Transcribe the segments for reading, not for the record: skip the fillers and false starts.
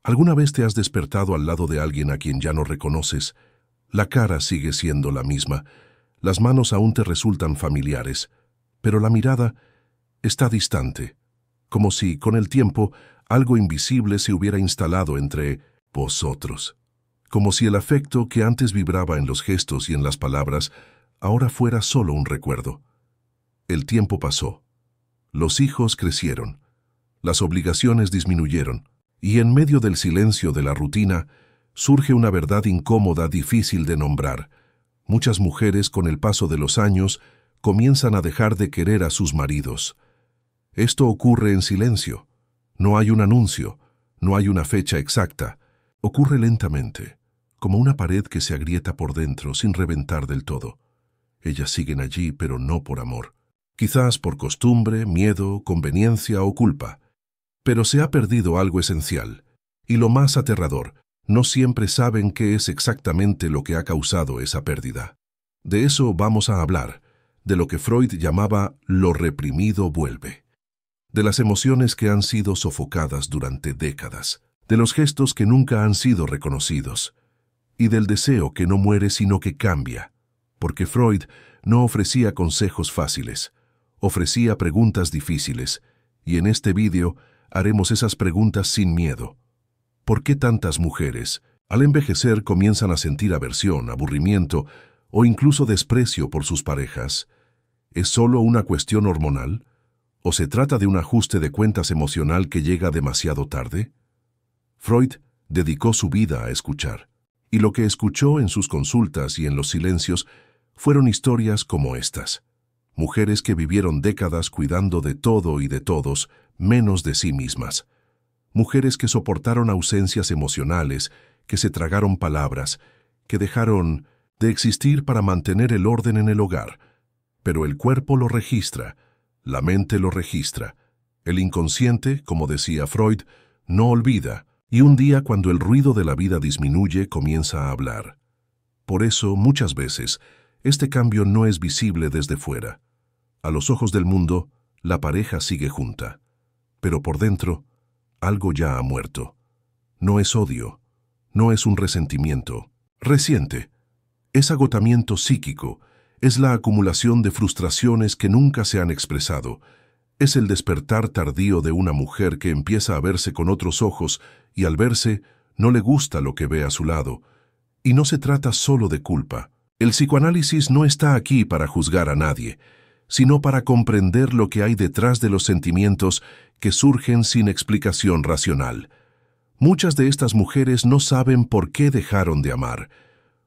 ¿Alguna vez te has despertado al lado de alguien a quien ya no reconoces? La cara sigue siendo la misma, las manos aún te resultan familiares, pero la mirada está distante, como si, con el tiempo, algo invisible se hubiera instalado entre vosotros, como si el afecto que antes vibraba en los gestos y en las palabras ahora fuera solo un recuerdo. El tiempo pasó, los hijos crecieron, las obligaciones disminuyeron, y en medio del silencio de la rutina surge una verdad incómoda, difícil de nombrar. Muchas mujeres, con el paso de los años, comienzan a dejar de querer a sus maridos. Esto ocurre en silencio. No hay un anuncio, no hay una fecha exacta. Ocurre lentamente, como una pared que se agrieta por dentro sin reventar del todo. Ellas siguen allí, pero no por amor. Quizás por costumbre, miedo, conveniencia o culpa. Pero se ha perdido algo esencial. Y lo más aterrador, no siempre saben qué es exactamente lo que ha causado esa pérdida. De eso vamos a hablar, de lo que Freud llamaba lo reprimido vuelve. De las emociones que han sido sofocadas durante décadas, de los gestos que nunca han sido reconocidos, y del deseo que no muere sino que cambia, porque Freud no ofrecía consejos fáciles, ofrecía preguntas difíciles, y en este vídeo haremos esas preguntas sin miedo. ¿Por qué tantas mujeres, al envejecer, comienzan a sentir aversión, aburrimiento o incluso desprecio por sus parejas? ¿Es solo una cuestión hormonal? ¿O se trata de un ajuste de cuentas emocional que llega demasiado tarde? Freud dedicó su vida a escuchar, y lo que escuchó en sus consultas y en los silencios fueron historias como estas. Mujeres que vivieron décadas cuidando de todo y de todos, menos de sí mismas. Mujeres que soportaron ausencias emocionales, que se tragaron palabras, que dejaron de existir para mantener el orden en el hogar. Pero el cuerpo lo registra, la mente lo registra. El inconsciente, como decía Freud, no olvida, y un día cuando el ruido de la vida disminuye, comienza a hablar. Por eso, muchas veces, este cambio no es visible desde fuera. A los ojos del mundo, la pareja sigue junta. Pero por dentro, algo ya ha muerto. No es odio, no es un resentimiento. Reciente. Es agotamiento psíquico, es la acumulación de frustraciones que nunca se han expresado. Es el despertar tardío de una mujer que empieza a verse con otros ojos y al verse no le gusta lo que ve a su lado. Y no se trata solo de culpa. El psicoanálisis no está aquí para juzgar a nadie, sino para comprender lo que hay detrás de los sentimientos que surgen sin explicación racional. Muchas de estas mujeres no saben por qué dejaron de amar.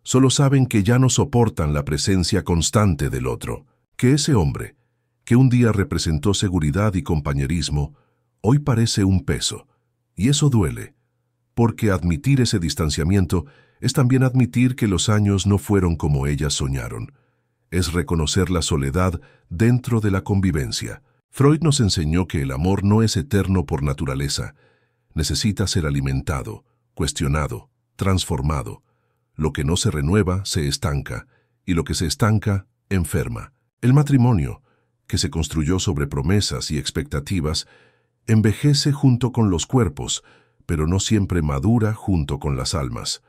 Solo saben que ya no soportan la presencia constante del otro, que ese hombre, que un día representó seguridad y compañerismo, hoy parece un peso. Y eso duele, porque admitir ese distanciamiento es también admitir que los años no fueron como ellas soñaron. Es reconocer la soledad dentro de la convivencia. Freud nos enseñó que el amor no es eterno por naturaleza. Necesita ser alimentado, cuestionado, transformado. Lo que no se renueva se estanca, y lo que se estanca enferma. El matrimonio, que se construyó sobre promesas y expectativas, envejece junto con los cuerpos, pero no siempre madura junto con las almas.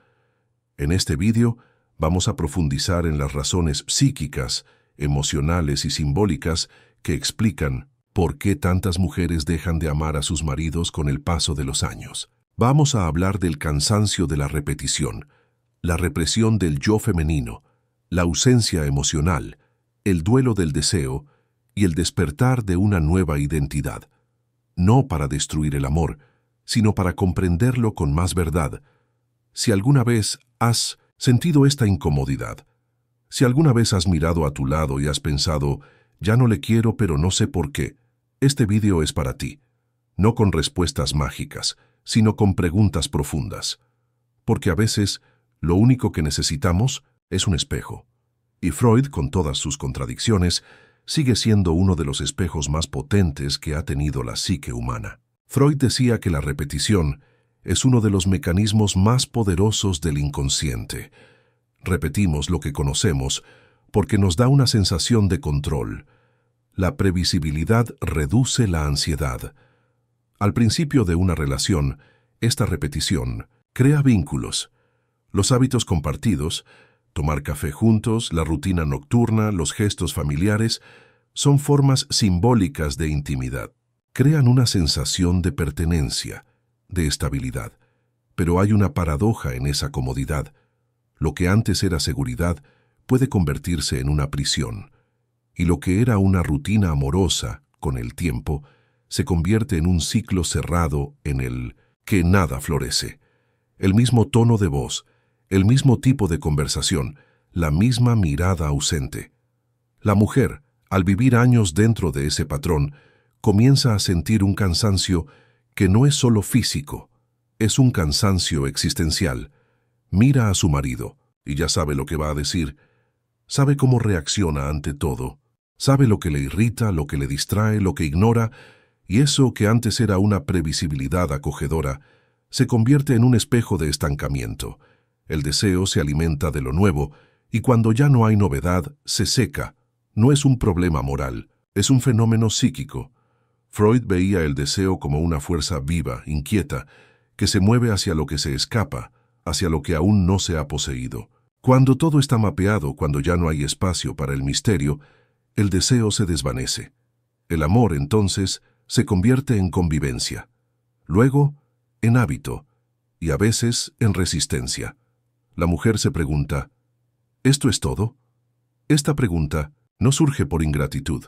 En este vídeo vamos a profundizar en las razones psíquicas, emocionales y simbólicas que explican por qué tantas mujeres dejan de amar a sus maridos con el paso de los años. Vamos a hablar del cansancio de la repetición, la represión del yo femenino, la ausencia emocional, el duelo del deseo y el despertar de una nueva identidad. No para destruir el amor, sino para comprenderlo con más verdad. Si alguna vez has sentido esta incomodidad, si alguna vez has mirado a tu lado y has pensado, ya no le quiero pero no sé por qué, este vídeo es para ti. No con respuestas mágicas, sino con preguntas profundas. Porque a veces lo único que necesitamos es un espejo. Y Freud, con todas sus contradicciones, sigue siendo uno de los espejos más potentes que ha tenido la psique humana. Freud decía que la repetición es uno de los mecanismos más poderosos del inconsciente. Repetimos lo que conocemos porque nos da una sensación de control. La previsibilidad reduce la ansiedad. Al principio de una relación, Esta repetición crea vínculos. Los hábitos compartidos, tomar café juntos, la rutina nocturna, los gestos familiares, son formas simbólicas de intimidad. Crean una sensación de pertenencia, de estabilidad. Pero hay una paradoja en esa comodidad. Lo que antes era seguridad puede convertirse en una prisión. Y lo que era una rutina amorosa, con el tiempo, se convierte en un ciclo cerrado en el que nada florece. El mismo tono de voz, el mismo tipo de conversación, la misma mirada ausente. La mujer, al vivir años dentro de ese patrón, comienza a sentir un cansancio que no es solo físico, es un cansancio existencial. Mira a su marido y ya sabe lo que va a decir, sabe cómo reacciona ante todo, sabe lo que le irrita, lo que le distrae, lo que ignora, y eso que antes era una previsibilidad acogedora, se convierte en un espejo de estancamiento. El deseo se alimenta de lo nuevo, y cuando ya no hay novedad, se seca. No es un problema moral, es un fenómeno psíquico. Freud veía el deseo como una fuerza viva, inquieta, que se mueve hacia lo que se escapa, hacia lo que aún no se ha poseído. Cuando todo está mapeado, cuando ya no hay espacio para el misterio, el deseo se desvanece. El amor, entonces, se convierte en convivencia. Luego, en hábito, y a veces en resistencia. La mujer se pregunta, ¿esto es todo? Esta pregunta no surge por ingratitud.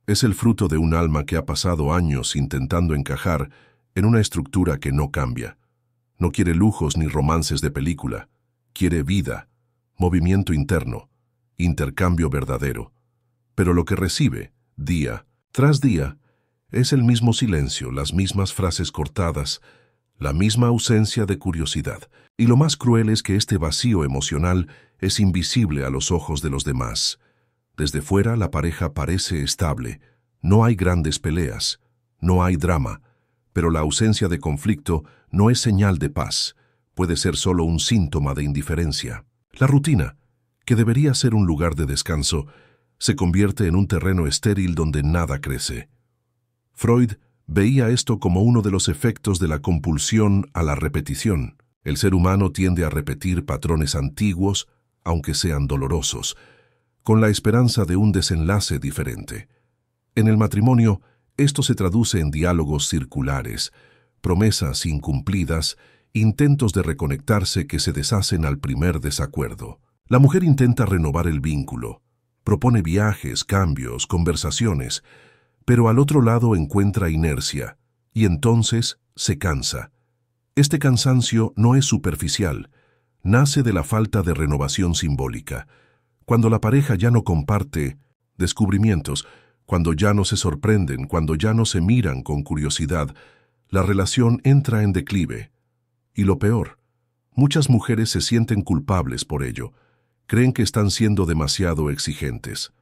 Es el fruto de un alma que ha pasado años intentando encajar en una estructura que no cambia. No quiere lujos ni romances de película. Quiere vida, movimiento interno, intercambio verdadero. Pero lo que recibe, día tras día, es el mismo silencio, las mismas frases cortadas, la misma ausencia de curiosidad. Y lo más cruel es que este vacío emocional es invisible a los ojos de los demás. Desde fuera la pareja parece estable, no hay grandes peleas, no hay drama, pero la ausencia de conflicto no es señal de paz, puede ser solo un síntoma de indiferencia. La rutina, que debería ser un lugar de descanso, se convierte en un terreno estéril donde nada crece. Freud veía esto como uno de los efectos de la compulsión a la repetición. El ser humano tiende a repetir patrones antiguos, aunque sean dolorosos, con la esperanza de un desenlace diferente. En el matrimonio, esto se traduce en diálogos circulares, promesas incumplidas, intentos de reconectarse que se deshacen al primer desacuerdo. La mujer intenta renovar el vínculo, propone viajes, cambios, conversaciones, pero al otro lado encuentra inercia, y entonces se cansa. Este cansancio no es superficial, nace de la falta de renovación simbólica. Cuando la pareja ya no comparte descubrimientos, cuando ya no se sorprenden, cuando ya no se miran con curiosidad, la relación entra en declive. Y lo peor, muchas mujeres se sienten culpables por ello, creen que están siendo demasiado exigentes.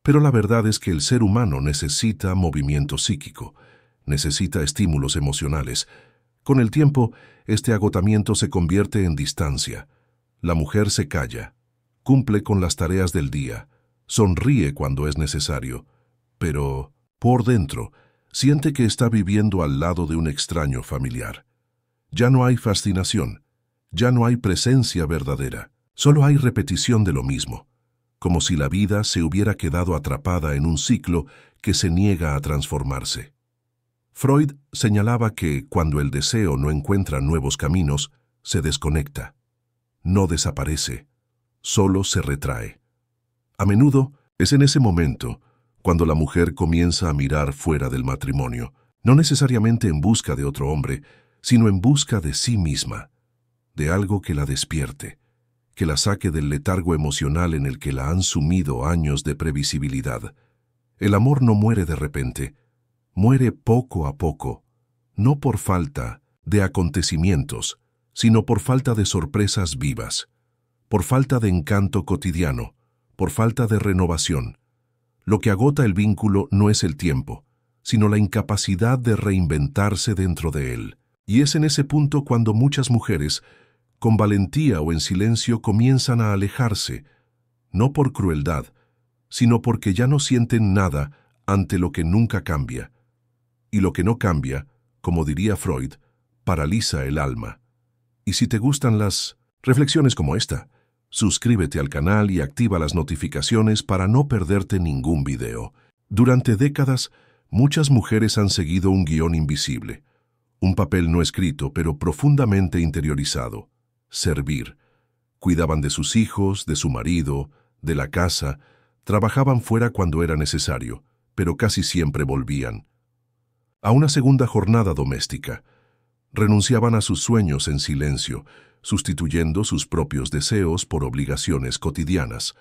Pero la verdad es que el ser humano necesita movimiento psíquico, necesita estímulos emocionales. Con el tiempo, este agotamiento se convierte en distancia. La mujer se calla, cumple con las tareas del día, sonríe cuando es necesario, pero, por dentro, siente que está viviendo al lado de un extraño familiar. Ya no hay fascinación, ya no hay presencia verdadera, solo hay repetición de lo mismo, como si la vida se hubiera quedado atrapada en un ciclo que se niega a transformarse. Freud señalaba que cuando el deseo no encuentra nuevos caminos, se desconecta. No desaparece, solo se retrae. A menudo es en ese momento cuando la mujer comienza a mirar fuera del matrimonio, no necesariamente en busca de otro hombre, sino en busca de sí misma, de algo que la despierte, que la saque del letargo emocional en el que la han sumido años de previsibilidad. El amor no muere de repente, muere poco a poco, no por falta de acontecimientos, sino por falta de sorpresas vivas, por falta de encanto cotidiano, por falta de renovación. Lo que agota el vínculo no es el tiempo, sino la incapacidad de reinventarse dentro de él. Y es en ese punto cuando muchas mujeres, con valentía o en silencio, comienzan a alejarse, no por crueldad, sino porque ya no sienten nada ante lo que nunca cambia. Y lo que no cambia, como diría Freud, paraliza el alma. Y si te gustan las reflexiones como esta, suscríbete al canal y activa las notificaciones para no perderte ningún video. Durante décadas, muchas mujeres han seguido un guión invisible, un papel no escrito pero profundamente interiorizado: servir. Cuidaban de sus hijos, de su marido, de la casa, trabajaban fuera cuando era necesario, pero casi siempre volvían a una segunda jornada doméstica. Renunciaban a sus sueños en silencio, sustituyendo sus propios deseos por obligaciones cotidianas.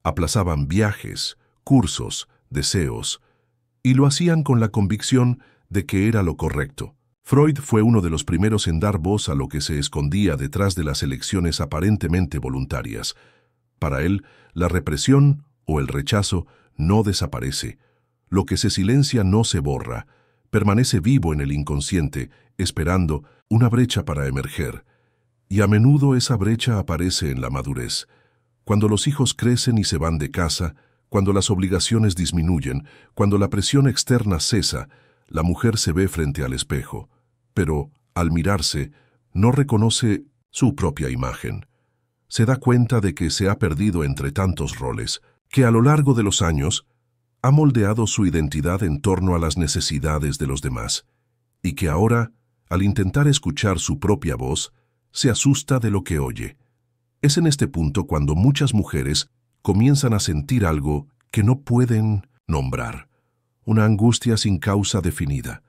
Aplazaban viajes, cursos, deseos, y lo hacían con la convicción de que era lo correcto. Freud fue uno de los primeros en dar voz a lo que se escondía detrás de las elecciones aparentemente voluntarias. Para él, la represión o el rechazo no desaparece. Lo que se silencia no se borra, permanece vivo en el inconsciente, esperando una brecha para emerger. Y a menudo esa brecha aparece en la madurez. Cuando los hijos crecen y se van de casa, cuando las obligaciones disminuyen, cuando la presión externa cesa, la mujer se ve frente al espejo, pero, al mirarse, no reconoce su propia imagen. Se da cuenta de que se ha perdido entre tantos roles, que a lo largo de los años ha moldeado su identidad en torno a las necesidades de los demás, y que ahora, al intentar escuchar su propia voz, se asusta de lo que oye. Es en este punto cuando muchas mujeres comienzan a sentir algo que no pueden nombrar: una angustia sin causa definida,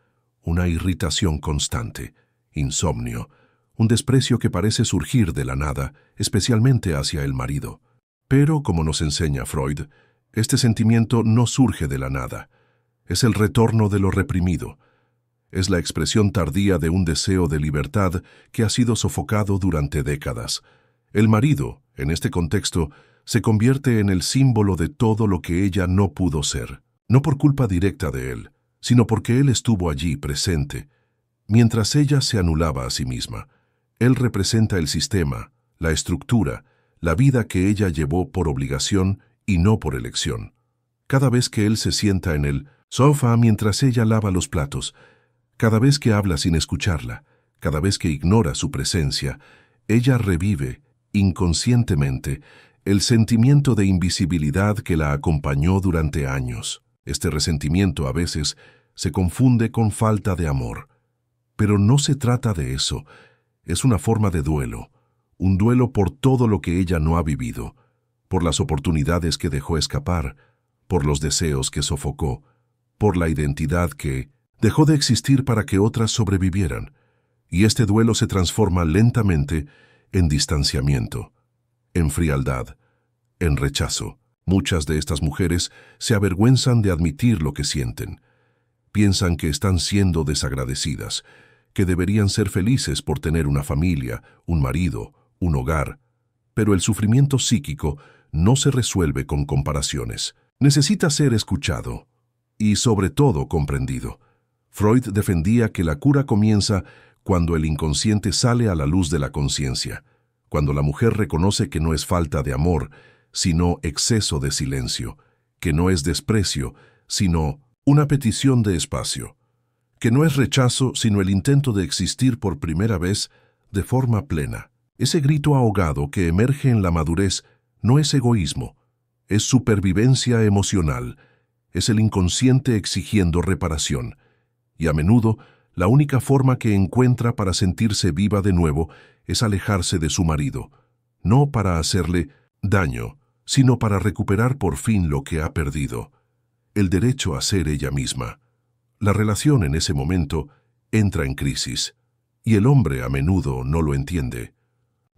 una irritación constante, insomnio, un desprecio que parece surgir de la nada, especialmente hacia el marido. Pero, como nos enseña Freud, este sentimiento no surge de la nada. Es el retorno de lo reprimido. Es la expresión tardía de un deseo de libertad que ha sido sofocado durante décadas. El marido, en este contexto, se convierte en el símbolo de todo lo que ella no pudo ser. No por culpa directa de él, sino porque él estuvo allí presente. Mientras ella se anulaba a sí misma, él representa el sistema, la estructura, la vida que ella llevó por obligación y no por elección. Cada vez que él se sienta en el sofá mientras ella lava los platos, cada vez que habla sin escucharla, cada vez que ignora su presencia, ella revive, inconscientemente, el sentimiento de invisibilidad que la acompañó durante años. Este resentimiento a veces se confunde con falta de amor. Pero no se trata de eso. Es una forma de duelo, un duelo por todo lo que ella no ha vivido, por las oportunidades que dejó escapar, por los deseos que sofocó, por la identidad que dejó de existir para que otras sobrevivieran. Y este duelo se transforma lentamente en distanciamiento, en frialdad, en rechazo. Muchas de estas mujeres se avergüenzan de admitir lo que sienten. Piensan que están siendo desagradecidas, que deberían ser felices por tener una familia, un marido, un hogar. Pero el sufrimiento psíquico no se resuelve con comparaciones. Necesita ser escuchado y, sobre todo, comprendido. Freud defendía que la cura comienza cuando el inconsciente sale a la luz de la conciencia, cuando la mujer reconoce que no es falta de amor, sino exceso de silencio, que no es desprecio, sino una petición de espacio, que no es rechazo, sino el intento de existir por primera vez de forma plena. Ese grito ahogado que emerge en la madurez no es egoísmo, es supervivencia emocional, es el inconsciente exigiendo reparación, y a menudo la única forma que encuentra para sentirse viva de nuevo es alejarse de su marido, no para hacerle daño, sino para recuperar por fin lo que ha perdido, el derecho a ser ella misma. La relación en ese momento entra en crisis, y el hombre a menudo no lo entiende.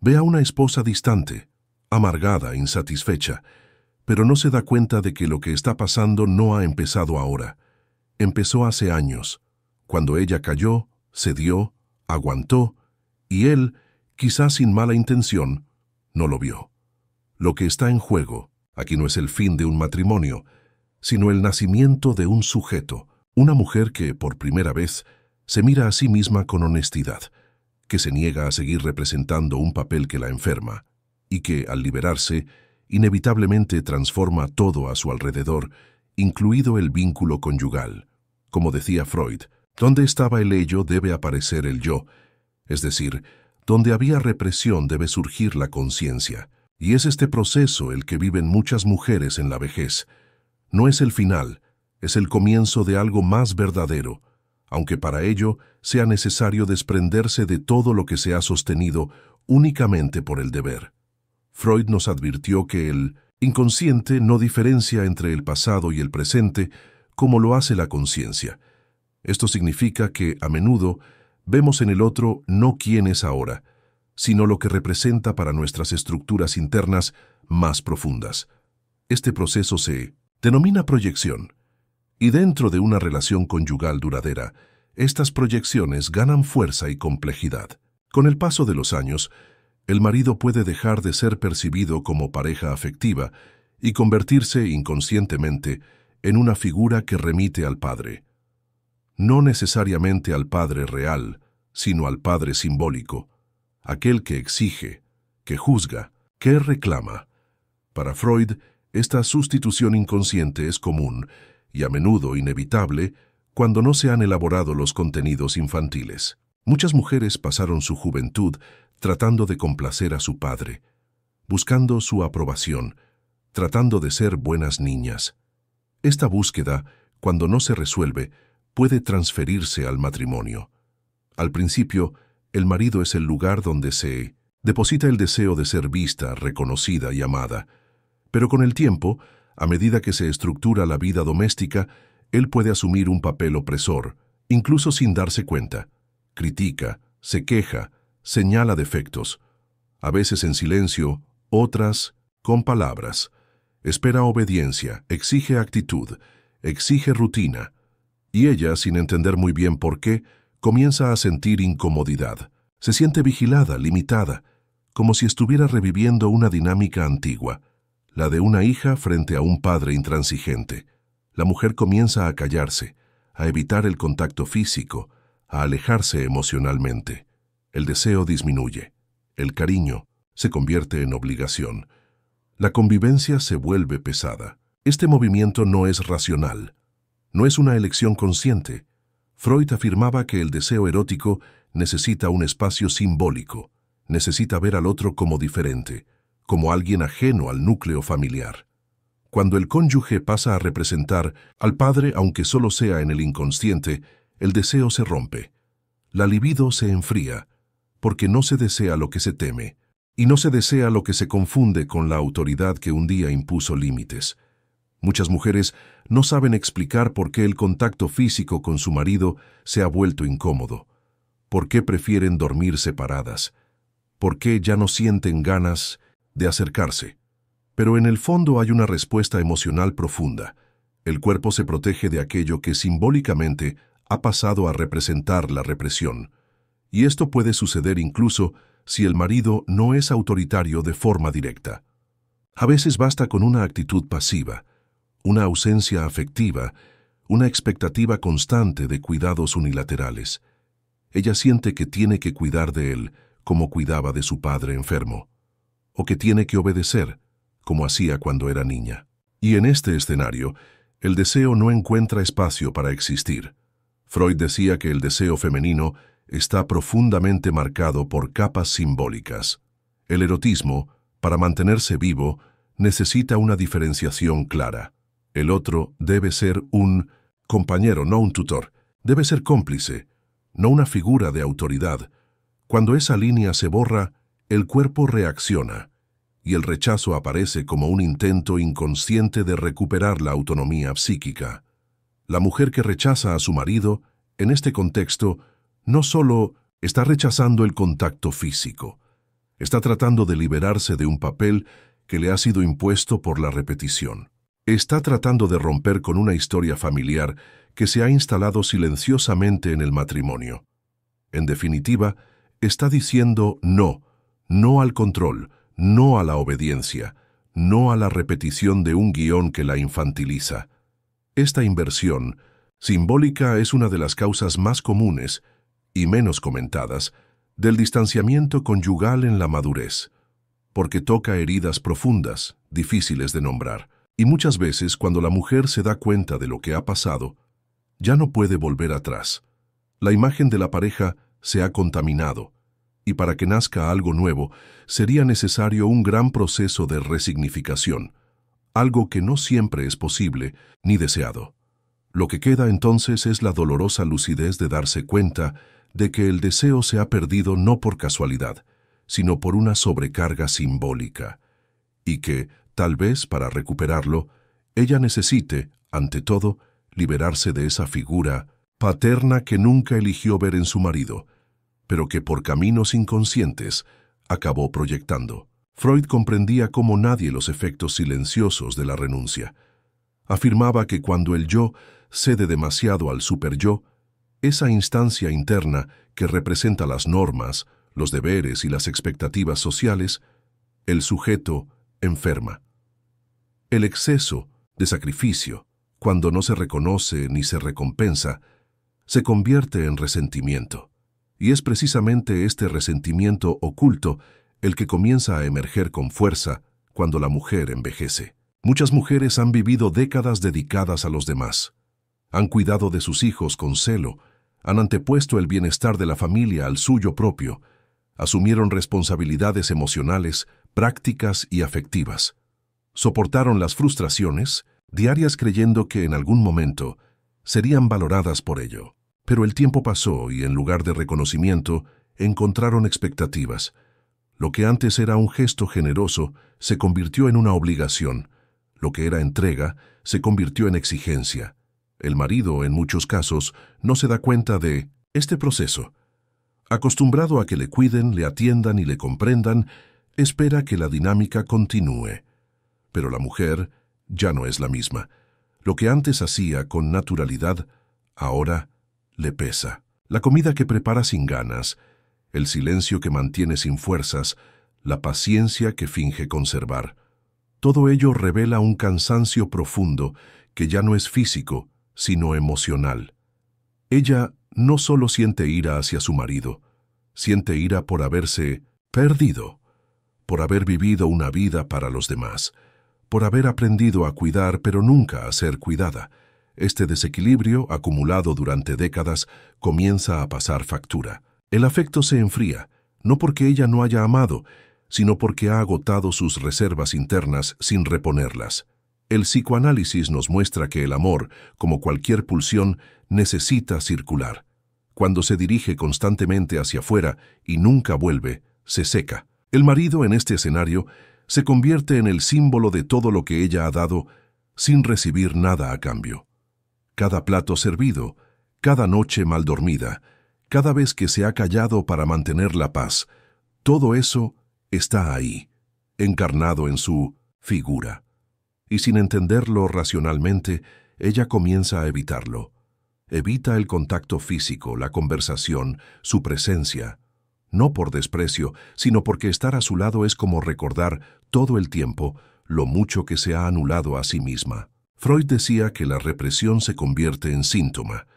Ve a una esposa distante, amargada, insatisfecha, pero no se da cuenta de que lo que está pasando no ha empezado ahora. Empezó hace años, cuando ella cayó, cedió, aguantó, y él, quizás sin mala intención, no lo vio. Lo que está en juego aquí no es el fin de un matrimonio, sino el nacimiento de un sujeto, una mujer que, por primera vez, se mira a sí misma con honestidad, que se niega a seguir representando un papel que la enferma, y que, al liberarse, inevitablemente transforma todo a su alrededor, incluido el vínculo conyugal. Como decía Freud, donde estaba el ello debe aparecer el yo, Es decir, donde había represión debe surgir la conciencia. Y es este proceso el que viven muchas mujeres en la vejez. No es el final, es el comienzo de algo más verdadero, aunque para ello sea necesario desprenderse de todo lo que se ha sostenido únicamente por el deber. Freud nos advirtió que el inconsciente no diferencia entre el pasado y el presente como lo hace la conciencia. Esto significa que, a menudo, vemos en el otro no quién es ahora, sino lo que representa para nuestras estructuras internas más profundas. Este proceso se denomina proyección, y dentro de una relación conyugal duradera, estas proyecciones ganan fuerza y complejidad. Con el paso de los años, el marido puede dejar de ser percibido como pareja afectiva y convertirse inconscientemente en una figura que remite al padre. No necesariamente al padre real, sino al padre simbólico, aquel que exige, que juzga, que reclama. Para Freud, esta sustitución inconsciente es común y a menudo inevitable cuando no se han elaborado los contenidos infantiles. Muchas mujeres pasaron su juventud tratando de complacer a su padre, buscando su aprobación, tratando de ser buenas niñas. Esta búsqueda, cuando no se resuelve, puede transferirse al matrimonio. Al principio, el marido es el lugar donde se deposita el deseo de ser vista, reconocida y amada. Pero con el tiempo, a medida que se estructura la vida doméstica, él puede asumir un papel opresor, incluso sin darse cuenta. Critica, se queja, señala defectos, a veces en silencio, otras con palabras. Espera obediencia, exige actitud, exige rutina. Y ella, sin entender muy bien por qué, comienza a sentir incomodidad. Se siente vigilada, limitada, como si estuviera reviviendo una dinámica antigua, la de una hija frente a un padre intransigente. La mujer comienza a callarse, a evitar el contacto físico, a alejarse emocionalmente. El deseo disminuye. El cariño se convierte en obligación. La convivencia se vuelve pesada. Este movimiento no es racional. No es una elección consciente. Freud afirmaba que el deseo erótico necesita un espacio simbólico, necesita ver al otro como diferente, como alguien ajeno al núcleo familiar. Cuando el cónyuge pasa a representar al padre, aunque solo sea en el inconsciente, el deseo se rompe. La libido se enfría, porque no se desea lo que se teme, y no se desea lo que se confunde con la autoridad que un día impuso límites. Muchas mujeres no saben explicar por qué el contacto físico con su marido se ha vuelto incómodo, por qué prefieren dormir separadas, por qué ya no sienten ganas de acercarse. Pero en el fondo hay una respuesta emocional profunda. El cuerpo se protege de aquello que simbólicamente ha pasado a representar la represión. Y esto puede suceder incluso si el marido no es autoritario de forma directa. A veces basta con una actitud pasiva, una ausencia afectiva, una expectativa constante de cuidados unilaterales. Ella siente que tiene que cuidar de él como cuidaba de su padre enfermo, o que tiene que obedecer, como hacía cuando era niña. Y en este escenario, el deseo no encuentra espacio para existir. Freud decía que el deseo femenino está profundamente marcado por capas simbólicas. El erotismo, para mantenerse vivo, necesita una diferenciación clara. El otro debe ser un compañero, no un tutor. Debe ser cómplice, no una figura de autoridad. Cuando esa línea se borra, el cuerpo reacciona, y el rechazo aparece como un intento inconsciente de recuperar la autonomía psíquica. La mujer que rechaza a su marido, en este contexto, no solo está rechazando el contacto físico, está tratando de liberarse de un papel que le ha sido impuesto por la repetición. Está tratando de romper con una historia familiar que se ha instalado silenciosamente en el matrimonio. En definitiva, está diciendo no, no al control, no a la obediencia, no a la repetición de un guión que la infantiliza. Esta inversión simbólica es una de las causas más comunes y menos comentadas del distanciamiento conyugal en la madurez, porque toca heridas profundas, difíciles de nombrar, y muchas veces cuando la mujer se da cuenta de lo que ha pasado, ya no puede volver atrás. La imagen de la pareja se ha contaminado, y para que nazca algo nuevo, sería necesario un gran proceso de resignificación, algo que no siempre es posible ni deseado. Lo que queda entonces es la dolorosa lucidez de darse cuenta de que el deseo se ha perdido no por casualidad, sino por una sobrecarga simbólica, y que, tal vez para recuperarlo, ella necesite, ante todo, liberarse de esa figura paterna que nunca eligió ver en su marido, pero que por caminos inconscientes acabó proyectando. Freud comprendía como nadie los efectos silenciosos de la renuncia. Afirmaba que cuando el yo cede demasiado al superyo, esa instancia interna que representa las normas, los deberes y las expectativas sociales, el sujeto enferma. El exceso de sacrificio, cuando no se reconoce ni se recompensa, se convierte en resentimiento. Y es precisamente este resentimiento oculto el que comienza a emerger con fuerza cuando la mujer envejece. Muchas mujeres han vivido décadas dedicadas a los demás. Han cuidado de sus hijos con celo, han antepuesto el bienestar de la familia al suyo propio, asumieron responsabilidades emocionales, prácticas y afectivas. Soportaron las frustraciones diarias creyendo que en algún momento serían valoradas por ello. Pero el tiempo pasó y en lugar de reconocimiento encontraron expectativas. Lo que antes era un gesto generoso se convirtió en una obligación. Lo que era entrega se convirtió en exigencia. El marido, en muchos casos, no se da cuenta de este proceso. Acostumbrado a que le cuiden, le atiendan y le comprendan, espera que la dinámica continúe. Pero la mujer ya no es la misma. Lo que antes hacía con naturalidad, ahora le pesa. La comida que prepara sin ganas, el silencio que mantiene sin fuerzas, la paciencia que finge conservar. Todo ello revela un cansancio profundo que ya no es físico, sino emocional. Ella no solo siente ira hacia su marido, siente ira por haberse perdido, por haber vivido una vida para los demás, por haber aprendido a cuidar pero nunca a ser cuidada. Este desequilibrio, acumulado durante décadas, comienza a pasar factura. El afecto se enfría, no porque ella no haya amado, sino porque ha agotado sus reservas internas sin reponerlas. El psicoanálisis nos muestra que el amor, como cualquier pulsión, necesita circular. Cuando se dirige constantemente hacia afuera y nunca vuelve, se seca. El marido en este escenario se convierte en el símbolo de todo lo que ella ha dado sin recibir nada a cambio. Cada plato servido, cada noche mal dormida, cada vez que se ha callado para mantener la paz, todo eso está ahí, encarnado en su figura. Y sin entenderlo racionalmente, ella comienza a evitarlo. Evita el contacto físico, la conversación, su presencia. No por desprecio, sino porque estar a su lado es como recordar todo el tiempo lo mucho que se ha anulado a sí misma. Freud decía que la represión se convierte en síntoma.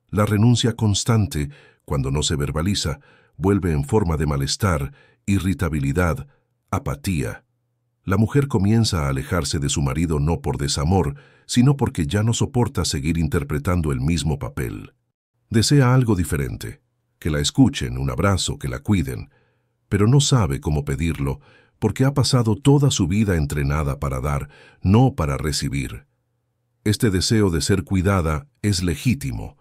La renuncia constante, cuando no se verbaliza, vuelve en forma de malestar, irritabilidad, apatía. La mujer comienza a alejarse de su marido no por desamor, sino porque ya no soporta seguir interpretando el mismo papel. Desea algo diferente, que la escuchen, un abrazo, que la cuiden, pero no sabe cómo pedirlo porque ha pasado toda su vida entrenada para dar, no para recibir. Este deseo de ser cuidada es legítimo,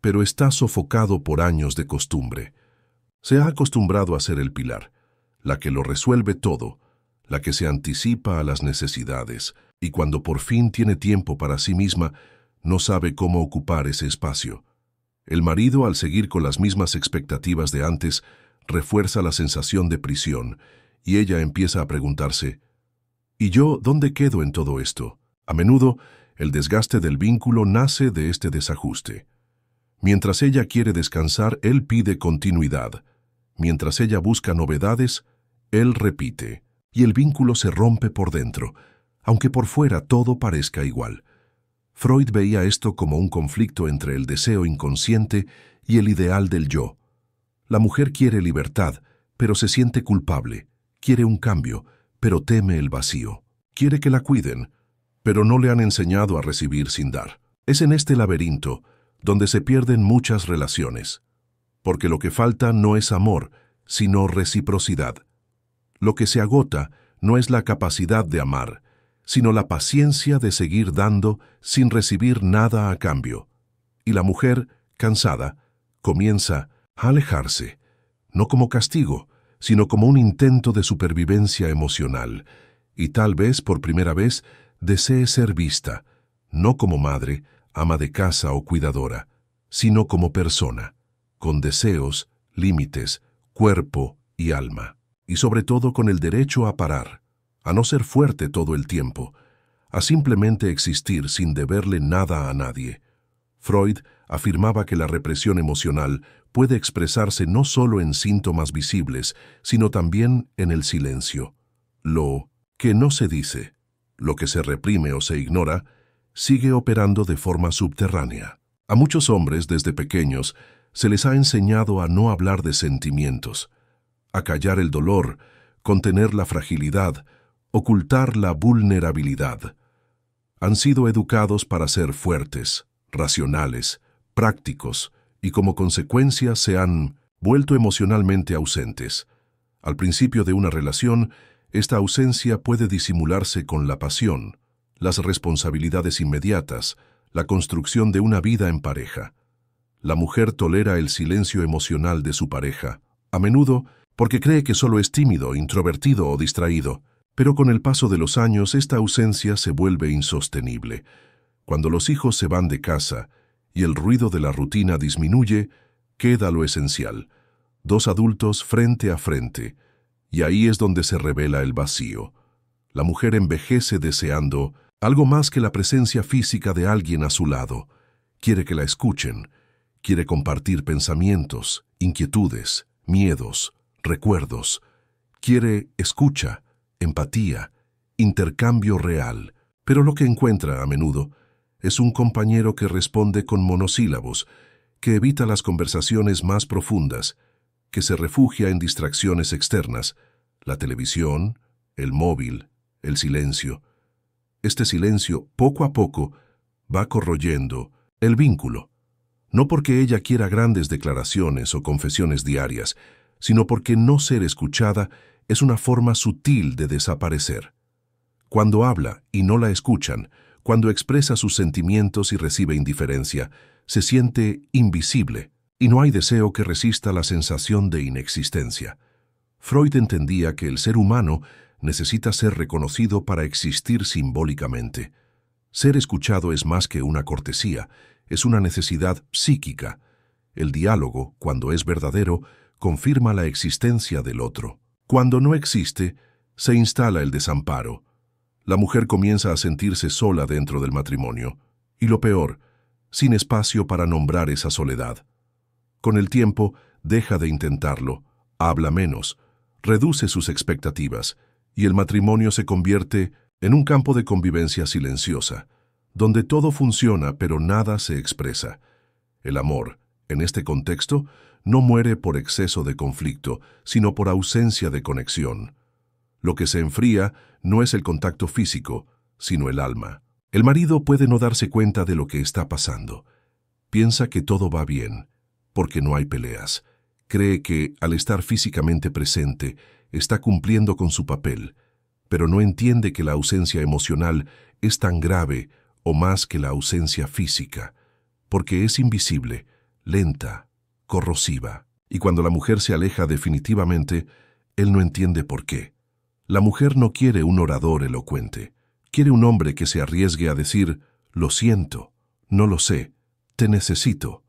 pero está sofocado por años de costumbre. Se ha acostumbrado a ser el pilar, la que lo resuelve todo, la que se anticipa a las necesidades, y cuando por fin tiene tiempo para sí misma, no sabe cómo ocupar ese espacio. El marido, al seguir con las mismas expectativas de antes, refuerza la sensación de prisión, y ella empieza a preguntarse, ¿y yo dónde quedo en todo esto? A menudo, el desgaste del vínculo nace de este desajuste. Mientras ella quiere descansar, él pide continuidad. Mientras ella busca novedades, él repite. Y el vínculo se rompe por dentro, aunque por fuera todo parezca igual. Freud veía esto como un conflicto entre el deseo inconsciente y el ideal del yo. La mujer quiere libertad, pero se siente culpable. Quiere un cambio, pero teme el vacío. Quiere que la cuiden, pero no le han enseñado a recibir sin dar. Es en este laberinto donde se pierden muchas relaciones, porque lo que falta no es amor, sino reciprocidad. Lo que se agota no es la capacidad de amar, sino la paciencia de seguir dando sin recibir nada a cambio. Y la mujer, cansada, comienza a alejarse, no como castigo, sino como un intento de supervivencia emocional, y tal vez por primera vez desee ser vista, no como madre, ama de casa o cuidadora, sino como persona, con deseos, límites, cuerpo y alma, y sobre todo con el derecho a parar, a no ser fuerte todo el tiempo, a simplemente existir sin deberle nada a nadie. Freud afirmaba que la represión emocional puede expresarse no solo en síntomas visibles, sino también en el silencio. Lo que no se dice, lo que se reprime o se ignora, sigue operando de forma subterránea. A muchos hombres, desde pequeños, se les ha enseñado a no hablar de sentimientos, a callar el dolor, contener la fragilidad, ocultar la vulnerabilidad. Han sido educados para ser fuertes, racionales, prácticos, y como consecuencia se han vuelto emocionalmente ausentes. Al principio de una relación, esta ausencia puede disimularse con la pasión, las responsabilidades inmediatas, la construcción de una vida en pareja. La mujer tolera el silencio emocional de su pareja, a menudo porque cree que solo es tímido, introvertido o distraído, pero con el paso de los años esta ausencia se vuelve insostenible. Cuando los hijos se van de casa y el ruido de la rutina disminuye, queda lo esencial: dos adultos frente a frente, y ahí es donde se revela el vacío. La mujer envejece deseando algo más que la presencia física de alguien a su lado. Quiere que la escuchen, quiere compartir pensamientos, inquietudes, miedos, recuerdos. Quiere escucha, empatía, intercambio real, pero lo que encuentra a menudo es un compañero que responde con monosílabos, que evita las conversaciones más profundas, que se refugia en distracciones externas, la televisión, el móvil, el silencio. Este silencio, poco a poco, va corroyendo el vínculo, no porque ella quiera grandes declaraciones o confesiones diarias, sino porque no ser escuchada es una forma sutil de desaparecer. Cuando habla y no la escuchan, cuando expresa sus sentimientos y recibe indiferencia, se siente invisible, y no hay deseo que resista la sensación de inexistencia. Freud entendía que el ser humano necesita ser reconocido para existir simbólicamente. Ser escuchado es más que una cortesía, es una necesidad psíquica. El diálogo, cuando es verdadero, confirma la existencia del otro. Cuando no existe, se instala el desamparo. La mujer comienza a sentirse sola dentro del matrimonio, y lo peor, sin espacio para nombrar esa soledad. Con el tiempo, deja de intentarlo, habla menos, reduce sus expectativas, y el matrimonio se convierte en un campo de convivencia silenciosa, donde todo funciona pero nada se expresa. El amor, en este contexto, no muere por exceso de conflicto, sino por ausencia de conexión. Lo que se enfría no es el contacto físico, sino el alma. El marido puede no darse cuenta de lo que está pasando. Piensa que todo va bien, porque no hay peleas. Cree que, al estar físicamente presente, está cumpliendo con su papel, pero no entiende que la ausencia emocional es tan grave o más que la ausencia física, porque es invisible, lenta, corrosiva. Y cuando la mujer se aleja definitivamente, él no entiende por qué. La mujer no quiere un orador elocuente. Quiere un hombre que se arriesgue a decir: lo siento, no lo sé, te necesito.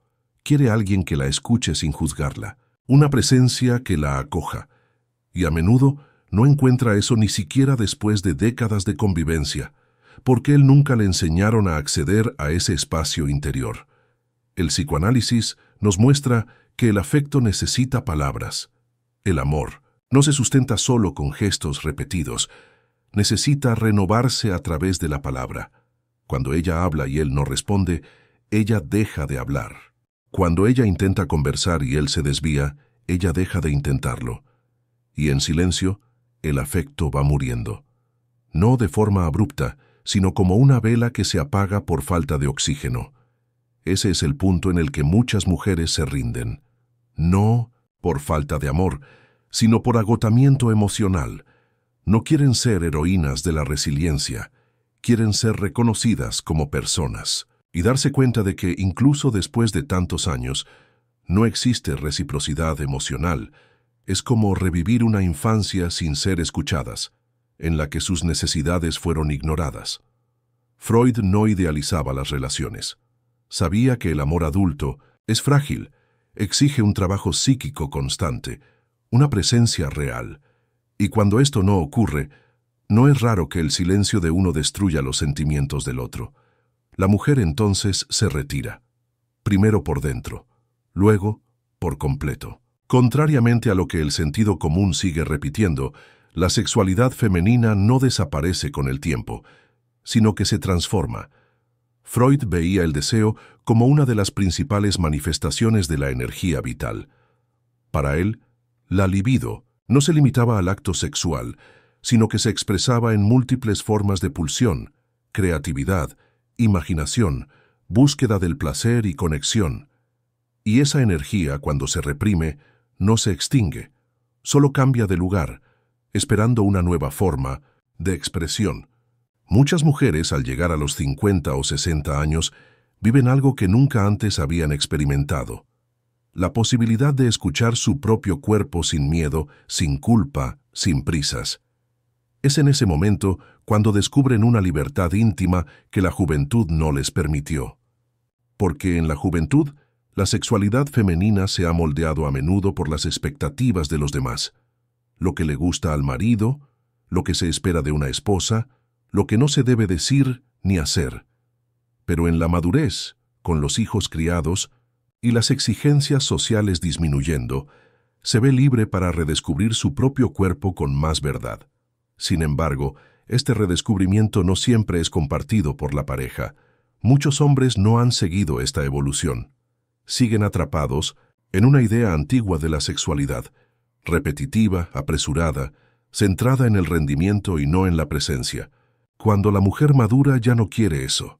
Quiere alguien que la escuche sin juzgarla, una presencia que la acoja. Y a menudo no encuentra eso ni siquiera después de décadas de convivencia, porque él nunca le enseñaron a acceder a ese espacio interior. El psicoanálisis nos muestra que el afecto necesita palabras. El amor no se sustenta solo con gestos repetidos, necesita renovarse a través de la palabra. Cuando ella habla y él no responde, ella deja de hablar. Cuando ella intenta conversar y él se desvía, ella deja de intentarlo. Y en silencio, el afecto va muriendo. No de forma abrupta, sino como una vela que se apaga por falta de oxígeno. Ese es el punto en el que muchas mujeres se rinden. No por falta de amor, sino por agotamiento emocional. No quieren ser heroínas de la resiliencia, quieren ser reconocidas como personas y darse cuenta de que incluso después de tantos años no existe reciprocidad emocional. Es como revivir una infancia sin ser escuchadas, en la que sus necesidades fueron ignoradas. Freud no idealizaba las relaciones. Sabía que el amor adulto es frágil, exige un trabajo psíquico constante, una presencia real, y cuando esto no ocurre, no es raro que el silencio de uno destruya los sentimientos del otro. La mujer entonces se retira, primero por dentro, luego por completo. Contrariamente a lo que el sentido común sigue repitiendo, la sexualidad femenina no desaparece con el tiempo, sino que se transforma. Freud veía el deseo como una de las principales manifestaciones de la energía vital. Para él, la libido no se limitaba al acto sexual, sino que se expresaba en múltiples formas de pulsión, creatividad, imaginación, búsqueda del placer y conexión. Y esa energía, cuando se reprime, no se extingue, solo cambia de lugar, esperando una nueva forma de expresión. Muchas mujeres, al llegar a los 50 o 60 años, viven algo que nunca antes habían experimentado. La posibilidad de escuchar su propio cuerpo sin miedo, sin culpa, sin prisas. Es en ese momento cuando descubren una libertad íntima que la juventud no les permitió. Porque en la juventud, la sexualidad femenina se ha moldeado a menudo por las expectativas de los demás. Lo que le gusta al marido, lo que se espera de una esposa, lo que no se debe decir ni hacer. Pero en la madurez, con los hijos criados y las exigencias sociales disminuyendo, se ve libre para redescubrir su propio cuerpo con más verdad. Sin embargo, este redescubrimiento no siempre es compartido por la pareja. Muchos hombres no han seguido esta evolución. Siguen atrapados en una idea antigua de la sexualidad, repetitiva, apresurada, centrada en el rendimiento y no en la presencia. Cuando la mujer madura ya no quiere eso.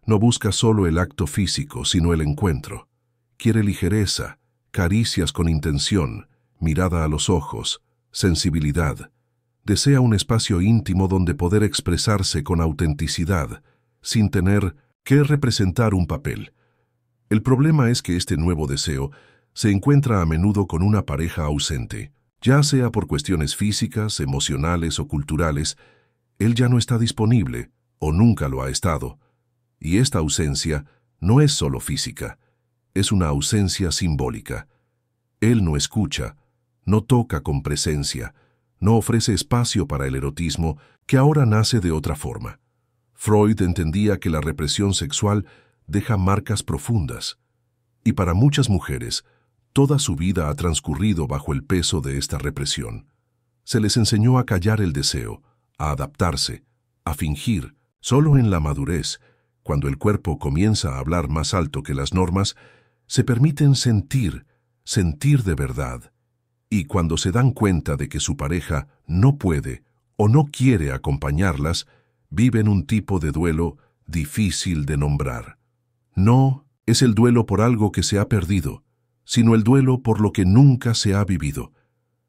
No busca solo el acto físico, sino el encuentro. Quiere ligereza, caricias con intención, mirada a los ojos, sensibilidad. Desea un espacio íntimo donde poder expresarse con autenticidad, sin tener que representar un papel. El problema es que este nuevo deseo se encuentra a menudo con una pareja ausente, ya sea por cuestiones físicas, emocionales o culturales. Él ya no está disponible, o nunca lo ha estado. Y esta ausencia no es solo física, es una ausencia simbólica. Él no escucha, no toca con presencia, no ofrece espacio para el erotismo que ahora nace de otra forma. Freud entendía que la represión sexual deja marcas profundas, y para muchas mujeres, toda su vida ha transcurrido bajo el peso de esta represión. Se les enseñó a callar el deseo, a adaptarse, a fingir. Solo en la madurez, cuando el cuerpo comienza a hablar más alto que las normas, se permiten sentir de verdad. Y cuando se dan cuenta de que su pareja no puede o no quiere acompañarlas, viven un tipo de duelo difícil de nombrar. No es el duelo por algo que se ha perdido, sino el duelo por lo que nunca se ha vivido.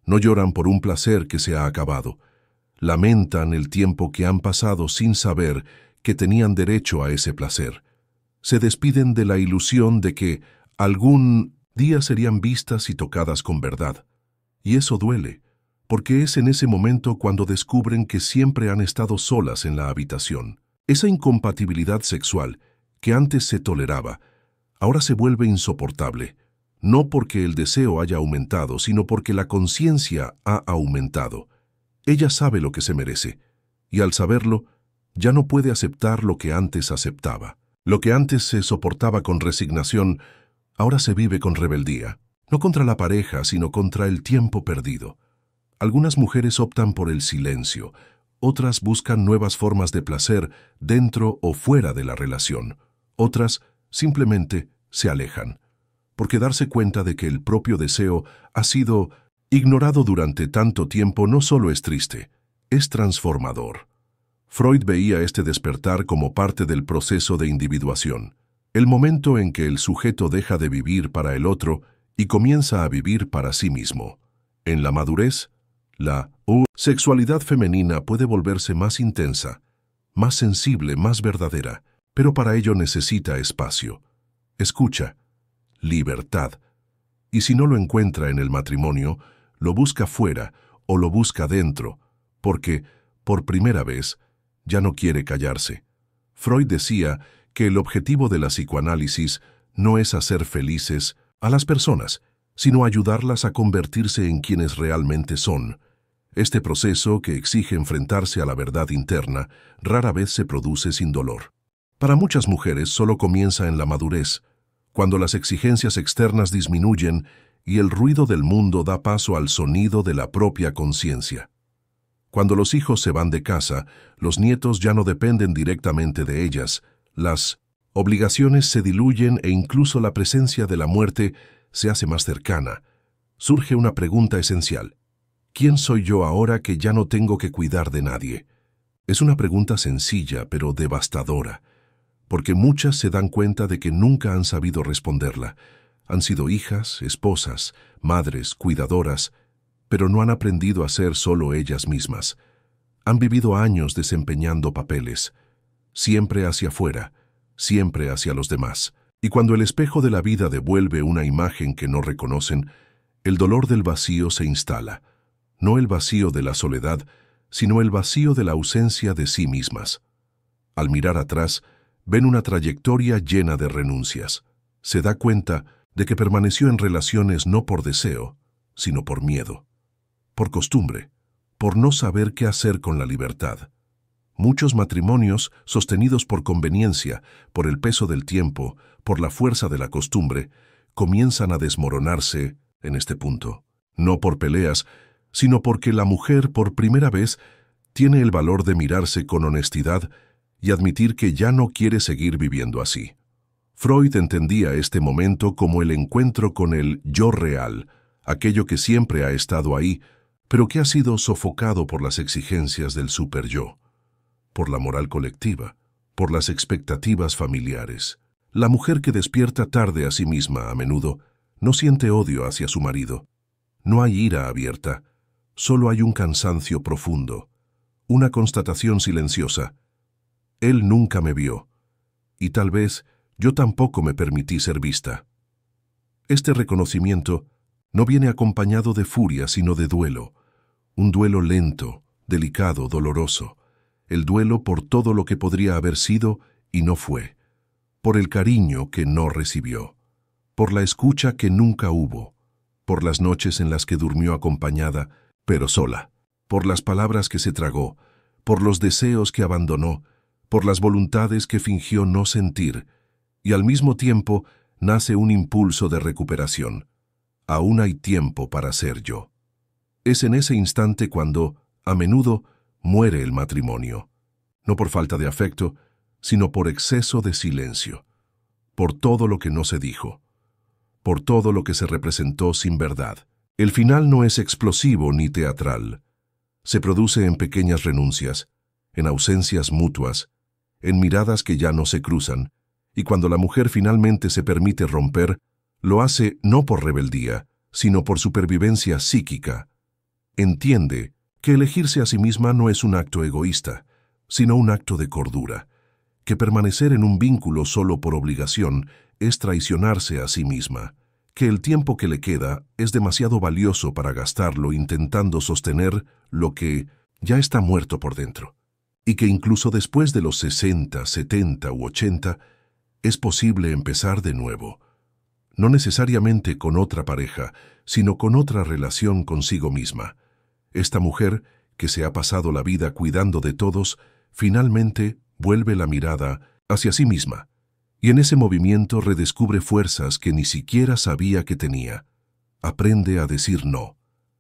No lloran por un placer que se ha acabado. Lamentan el tiempo que han pasado sin saber que tenían derecho a ese placer. Se despiden de la ilusión de que algún día serían vistas y tocadas con verdad. Y eso duele, porque es en ese momento cuando descubren que siempre han estado solas en la habitación. Esa incompatibilidad sexual, que antes se toleraba, ahora se vuelve insoportable, no porque el deseo haya aumentado, sino porque la conciencia ha aumentado. Ella sabe lo que se merece, y al saberlo, ya no puede aceptar lo que antes aceptaba. Lo que antes se soportaba con resignación, ahora se vive con rebeldía. No contra la pareja, sino contra el tiempo perdido. Algunas mujeres optan por el silencio, otras buscan nuevas formas de placer dentro o fuera de la relación. Otras simplemente se alejan, porque darse cuenta de que el propio deseo ha sido ignorado durante tanto tiempo no solo es triste, es transformador. Freud veía este despertar como parte del proceso de individuación, el momento en que el sujeto deja de vivir para el otro y comienza a vivir para sí mismo. En la madurez, la sexualidad femenina puede volverse más intensa, más sensible, más verdadera, pero para ello necesita espacio, escucha, libertad. Y si no lo encuentra en el matrimonio, lo busca fuera o lo busca dentro, porque, por primera vez, ya no quiere callarse. Freud decía que el objetivo de la psicoanálisis no es hacer felices a las personas, sino ayudarlas a convertirse en quienes realmente son. Este proceso, que exige enfrentarse a la verdad interna, rara vez se produce sin dolor. Para muchas mujeres solo comienza en la madurez, cuando las exigencias externas disminuyen y el ruido del mundo da paso al sonido de la propia conciencia. Cuando los hijos se van de casa, los nietos ya no dependen directamente de ellas, las obligaciones se diluyen e incluso la presencia de la muerte se hace más cercana. Surge una pregunta esencial. ¿Quién soy yo ahora que ya no tengo que cuidar de nadie? Es una pregunta sencilla, pero devastadora, porque muchas se dan cuenta de que nunca han sabido responderla. Han sido hijas, esposas, madres, cuidadoras, pero no han aprendido a ser solo ellas mismas. Han vivido años desempeñando papeles, siempre hacia afuera, siempre hacia los demás. Y cuando el espejo de la vida devuelve una imagen que no reconocen, el dolor del vacío se instala. No el vacío de la soledad, sino el vacío de la ausencia de sí mismas. Al mirar atrás, ven una trayectoria llena de renuncias. Se da cuenta de que permaneció en relaciones no por deseo, sino por miedo, por costumbre, por no saber qué hacer con la libertad. Muchos matrimonios, sostenidos por conveniencia, por el peso del tiempo, por la fuerza de la costumbre, comienzan a desmoronarse en este punto. No por peleas, sino porque la mujer por primera vez tiene el valor de mirarse con honestidad y admitir que ya no quiere seguir viviendo así. Freud entendía este momento como el encuentro con el yo real, aquello que siempre ha estado ahí, pero que ha sido sofocado por las exigencias del superyo, por la moral colectiva, por las expectativas familiares. La mujer que despierta tarde a sí misma a menudo no siente odio hacia su marido. No hay ira abierta, solo hay un cansancio profundo, una constatación silenciosa. Él nunca me vio, y tal vez yo tampoco me permití ser vista. Este reconocimiento no viene acompañado de furia, sino de duelo, un duelo lento, delicado, doloroso, el duelo por todo lo que podría haber sido y no fue, por el cariño que no recibió, por la escucha que nunca hubo, por las noches en las que durmió acompañada, pero sola, por las palabras que se tragó, por los deseos que abandonó, por las voluntades que fingió no sentir, y al mismo tiempo nace un impulso de recuperación. Aún hay tiempo para ser yo. Es en ese instante cuando, a menudo, muere el matrimonio, no por falta de afecto, sino por exceso de silencio, por todo lo que no se dijo, por todo lo que se representó sin verdad. El final no es explosivo ni teatral. Se produce en pequeñas renuncias, en ausencias mutuas, en miradas que ya no se cruzan, y cuando la mujer finalmente se permite romper, lo hace no por rebeldía, sino por supervivencia psíquica. Entiende que elegirse a sí misma no es un acto egoísta, sino un acto de cordura, que permanecer en un vínculo solo por obligación es traicionarse a sí misma, que el tiempo que le queda es demasiado valioso para gastarlo intentando sostener lo que ya está muerto por dentro, y que incluso después de los 60, 70 u 80 es posible empezar de nuevo, no necesariamente con otra pareja, sino con otra relación consigo misma. Esta mujer, que se ha pasado la vida cuidando de todos, finalmente vuelve la mirada hacia sí misma, y en ese movimiento redescubre fuerzas que ni siquiera sabía que tenía. Aprende a decir no,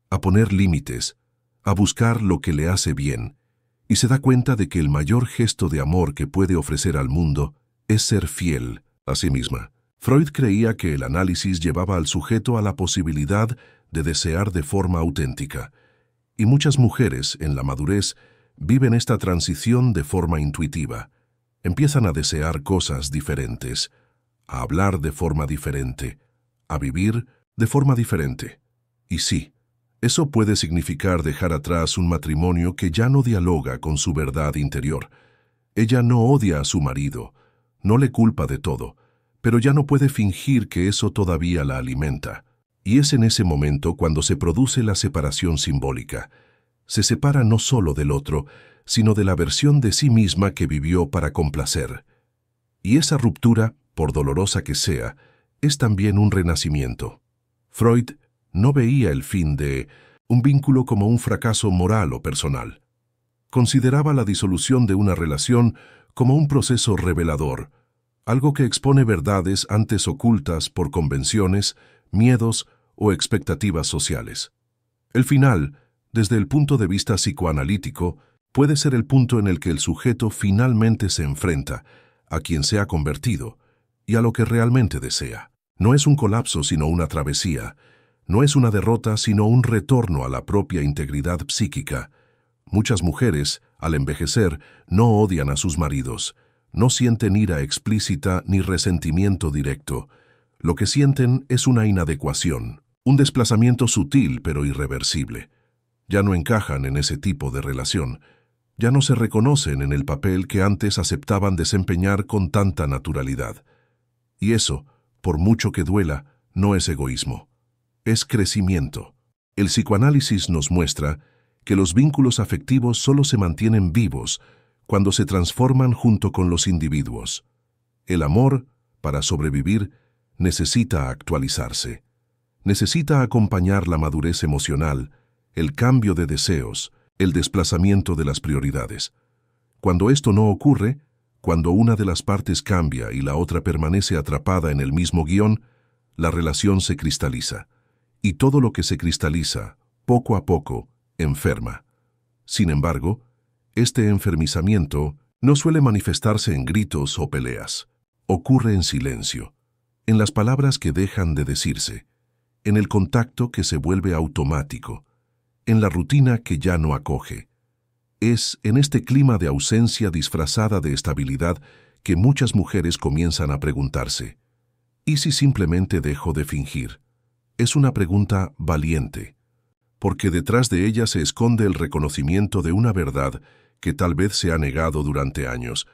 a poner límites, a buscar lo que le hace bien, y se da cuenta de que el mayor gesto de amor que puede ofrecer al mundo es ser fiel a sí misma. Freud creía que el análisis llevaba al sujeto a la posibilidad de desear de forma auténtica, y muchas mujeres, en la madurez, viven esta transición de forma intuitiva. Empiezan a desear cosas diferentes, a hablar de forma diferente, a vivir de forma diferente. Y sí, Eso puede significar dejar atrás un matrimonio que ya no dialoga con su verdad interior. Ella no odia a su marido, no le culpa de todo, pero ya no puede fingir que eso todavía la alimenta. Y es en ese momento cuando se produce la separación simbólica. Se separa no solo del otro, sino de la versión de sí misma que vivió para complacer. Y esa ruptura, por dolorosa que sea, es también un renacimiento. Freud no veía el fin de un vínculo como un fracaso moral o personal. Consideraba la disolución de una relación como un proceso revelador, algo que expone verdades antes ocultas por convenciones, miedos o expectativas sociales. El final, desde el punto de vista psicoanalítico, puede ser el punto en el que el sujeto finalmente se enfrenta a quien se ha convertido y a lo que realmente desea. No es un colapso sino una travesía, no es una derrota sino un retorno a la propia integridad psíquica. Muchas mujeres, al envejecer, no odian a sus maridos, no sienten ira explícita ni resentimiento directo. Lo que sienten es una inadecuación, un desplazamiento sutil pero irreversible. Ya no encajan en ese tipo de relación, ya no se reconocen en el papel que antes aceptaban desempeñar con tanta naturalidad. Y eso, por mucho que duela, no es egoísmo, es crecimiento. El psicoanálisis nos muestra que los vínculos afectivos solo se mantienen vivos cuando se transforman junto con los individuos. El amor, para sobrevivir, necesita actualizarse. Necesita acompañar la madurez emocional, el cambio de deseos, el desplazamiento de las prioridades. Cuando esto no ocurre, cuando una de las partes cambia y la otra permanece atrapada en el mismo guión, la relación se cristaliza. Y todo lo que se cristaliza, poco a poco, enferma. Sin embargo, este enfermizamiento no suele manifestarse en gritos o peleas. Ocurre en silencio, en las palabras que dejan de decirse, en el contacto que se vuelve automático, en la rutina que ya no acoge. Es en este clima de ausencia disfrazada de estabilidad que muchas mujeres comienzan a preguntarse, ¿y si simplemente dejo de fingir? Es una pregunta valiente, porque detrás de ella se esconde el reconocimiento de una verdad que tal vez se ha negado durante años.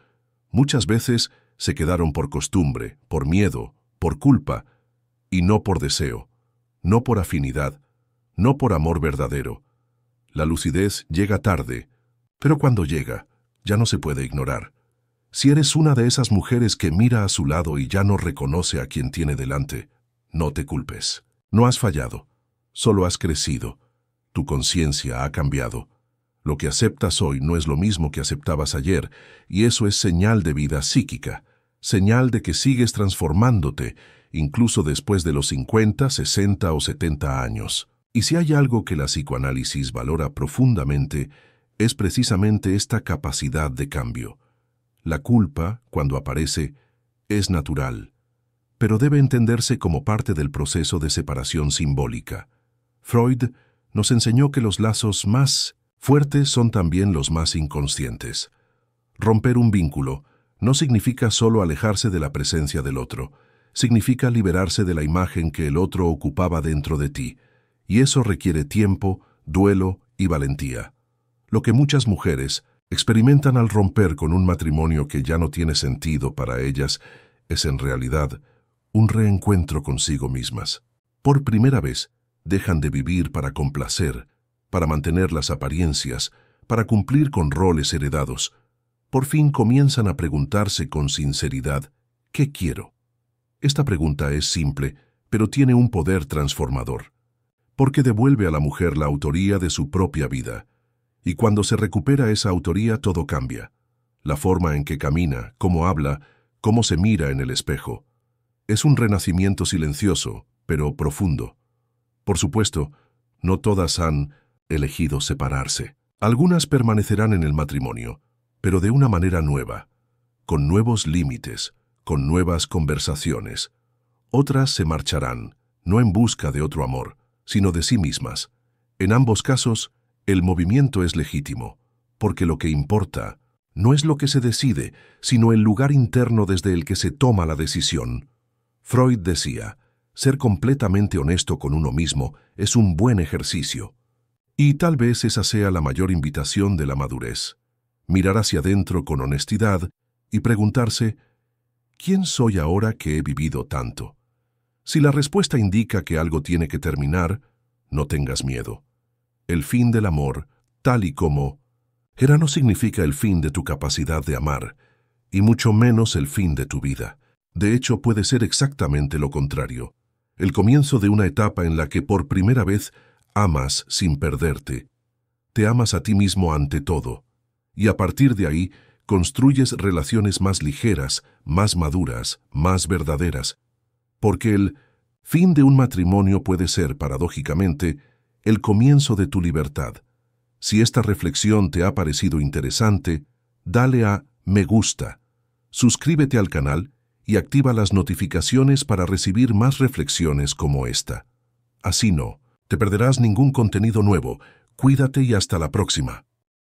Muchas veces se quedaron por costumbre, por miedo, por culpa, y no por deseo, no por afinidad, no por amor verdadero. La lucidez llega tarde, pero cuando llega, ya no se puede ignorar. Si eres una de esas mujeres que mira a su lado y ya no reconoce a quien tiene delante, no te culpes. No has fallado, solo has crecido. Tu conciencia ha cambiado. Lo que aceptas hoy no es lo mismo que aceptabas ayer, y eso es señal de vida psíquica, señal de que sigues transformándote, incluso después de los 50, 60 o 70 años. Y si hay algo que la psicoanálisis valora profundamente, es precisamente esta capacidad de cambio. La culpa, cuando aparece, es natural, pero debe entenderse como parte del proceso de separación simbólica. Freud nos enseñó que los lazos más fuertes son también los más inconscientes. Romper un vínculo no significa solo alejarse de la presencia del otro, significa liberarse de la imagen que el otro ocupaba dentro de ti, y eso requiere tiempo, duelo y valentía. Lo que muchas mujeres experimentan al romper con un matrimonio que ya no tiene sentido para ellas es en realidad un reencuentro consigo mismas. Por primera vez, dejan de vivir para complacer, para mantener las apariencias, para cumplir con roles heredados. Por fin comienzan a preguntarse con sinceridad, ¿qué quiero? Esta pregunta es simple, pero tiene un poder transformador, porque devuelve a la mujer la autoría de su propia vida. Y cuando se recupera esa autoría, todo cambia. La forma en que camina, cómo habla, cómo se mira en el espejo. Es un renacimiento silencioso, pero profundo. Por supuesto, no todas han elegido separarse. Algunas permanecerán en el matrimonio, pero de una manera nueva, con nuevos límites, con nuevas conversaciones. Otras se marcharán, no en busca de otro amor, sino de sí mismas. En ambos casos, el movimiento es legítimo, porque lo que importa no es lo que se decide, sino el lugar interno desde el que se toma la decisión. Freud decía, Ser completamente honesto con uno mismo es un buen ejercicio. Y tal vez esa sea la mayor invitación de la madurez. Mirar hacia adentro con honestidad y preguntarse, ¿quién soy ahora que he vivido tanto? Si la respuesta indica que algo tiene que terminar, no tengas miedo. El fin del amor, tal y como era, no significa el fin de tu capacidad de amar, y mucho menos el fin de tu vida. De hecho, puede ser exactamente lo contrario. El comienzo de una etapa en la que por primera vez amas sin perderte. Te amas a ti mismo ante todo, y a partir de ahí construyes relaciones más ligeras, más maduras, más verdaderas. Porque el fin de un matrimonio puede ser, paradójicamente, el comienzo de tu libertad. Si esta reflexión te ha parecido interesante, dale a me gusta, suscríbete al canal y activa las notificaciones para recibir más reflexiones como esta. Así no te perderás ningún contenido nuevo. Cuídate y hasta la próxima.